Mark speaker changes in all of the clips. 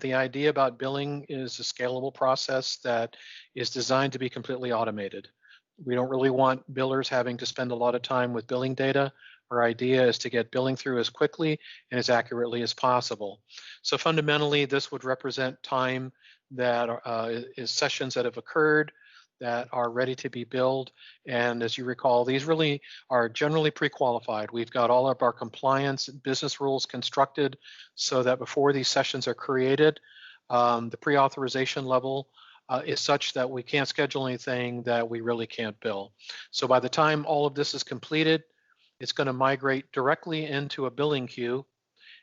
Speaker 1: The idea about billing is a scalable process that is designed to be completely automated. We don't really want billers having to spend a lot of time with billing data. Our idea is to get billing through as quickly and as accurately as possible. So fundamentally, this would represent time that is sessions that have occurred that are ready to be billed. And as you recall, these really are generally pre-qualified. We've got all of our compliance and business rules constructed so that before these sessions are created, the pre-authorization level is such that we can't schedule anything that we really can't bill. So by the time all of this is completed, it's going to migrate directly into a billing queue.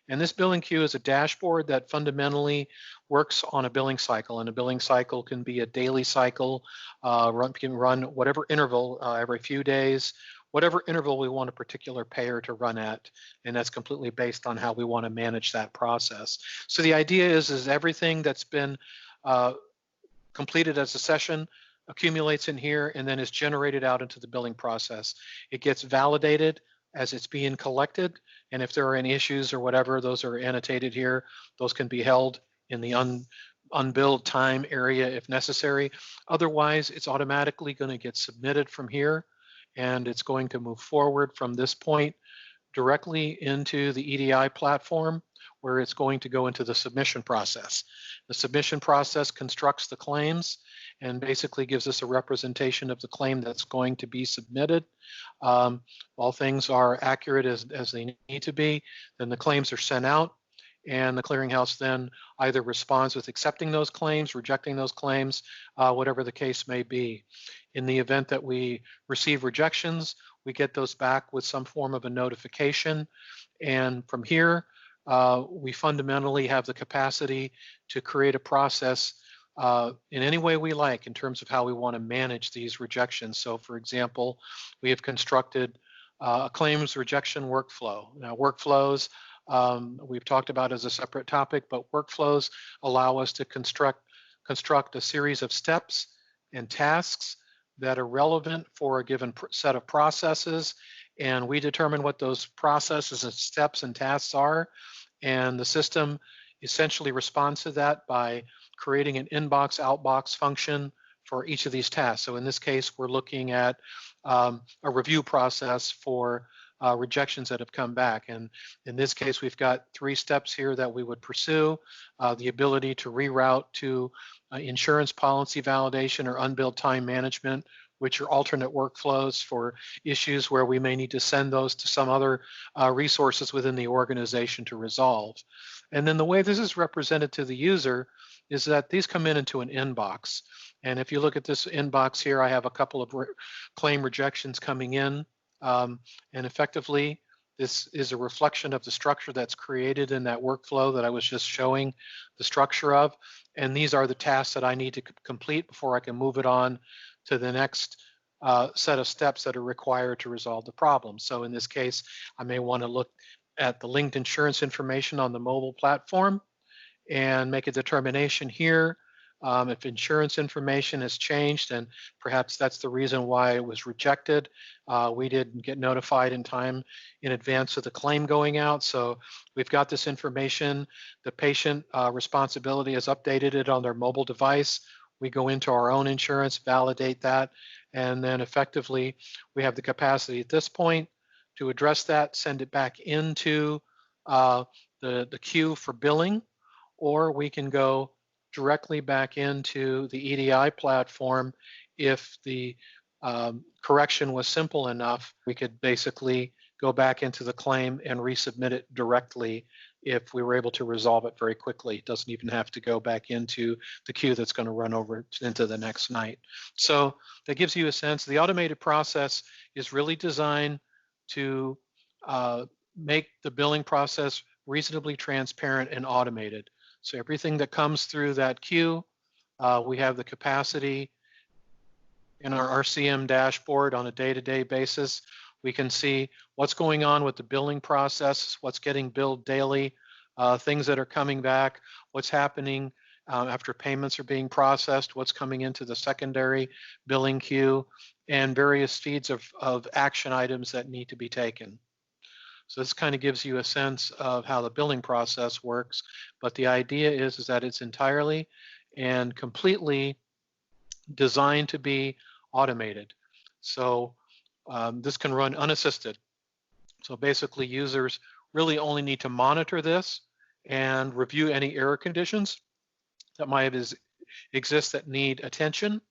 Speaker 1: And this billing queue is a dashboard that fundamentally works on a billing cycle. And a billing cycle can be a daily cycle, can run whatever interval every few days, whatever interval we want a particular payer to run at. And that's completely based on how we want to manage that process. So the idea is everything that's been completed as a session accumulates in here and then is generated out into the billing process. It gets validated as it's being collected, and if there are any issues or whatever, those are annotated here. Those can be held in the unbilled time area if necessary. Otherwise, it's automatically going to get submitted from here, and it's going to move forward from this point directly into the EDI platform, where it's going to go into the submission process. The submission process constructs the claims and basically gives us a representation of the claim that's going to be submitted. All things are accurate as they need to be, then the claims are sent out, and the clearinghouse then either responds with accepting those claims, rejecting those claims, whatever the case may be. In the event that we receive rejections, we get those back with some form of a notification, and from here, we fundamentally have the capacity to create a process in any way we like in terms of how we want to manage these rejections. So for example, we have constructed a claims rejection workflow. Now workflows, we've talked about as a separate topic, but workflows allow us to construct a series of steps and tasks that are relevant for a given set of processes, and we determine what those processes and steps and tasks are, and the system essentially responds to that by creating an inbox outbox function for each of these tasks. So in this case, we're looking at a review process for rejections that have come back. And in this case, we've got 3 steps here that we would pursue: the ability to reroute to insurance policy validation or unbilled time management, which are alternate workflows for issues where we may need to send those to some other resources within the organization to resolve. And then the way this is represented to the user is that these come into an inbox. And if you look at this inbox here, I have a couple of claim rejections coming in. And effectively, this is a reflection of the structure that's created in that workflow that I was just showing the structure of. And these are the tasks that I need to complete before I can move it on to the next set of steps that are required to resolve the problem. So in this case, I may want to look at the linked insurance information on the mobile platform and make a determination here. If insurance information has changed, and perhaps that's the reason why it was rejected. We didn't get notified in time in advance of the claim going out. So we've got this information. The patient responsibility has updated it on their mobile device. We go into our own insurance, validate that, and then effectively we have the capacity at this point to address that, send it back into the queue for billing, or we can go directly back into the EDI platform. If the correction was simple enough, we could basically go back into the claim and resubmit it directly if we were able to resolve it very quickly. It doesn't even have to go back into the queue that's going to run over into the next night. So that gives you a sense. The automated process is really designed to make the billing process reasonably transparent and automated. So everything that comes through that queue, we have the capacity in our RCM dashboard on a day-to-day basis. We can see what's going on with the billing process, what's getting billed daily, things that are coming back, what's happening after payments are being processed, what's coming into the secondary billing queue, and various feeds of action items that need to be taken. So this kind of gives you a sense of how the billing process works. But the idea is that it's entirely and completely designed to be automated. So this can run unassisted. So basically users really only need to monitor this and review any error conditions that might exist that need attention.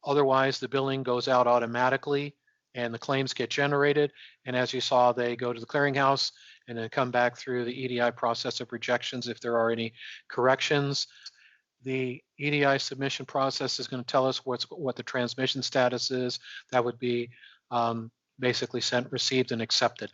Speaker 1: Otherwise, the billing goes out automatically and the claims get generated. And as you saw, they go to the clearinghouse and then come back through the EDI process of rejections if there are any corrections. The EDI submission process is going to tell us what the transmission status is. That would be basically sent, received, and accepted.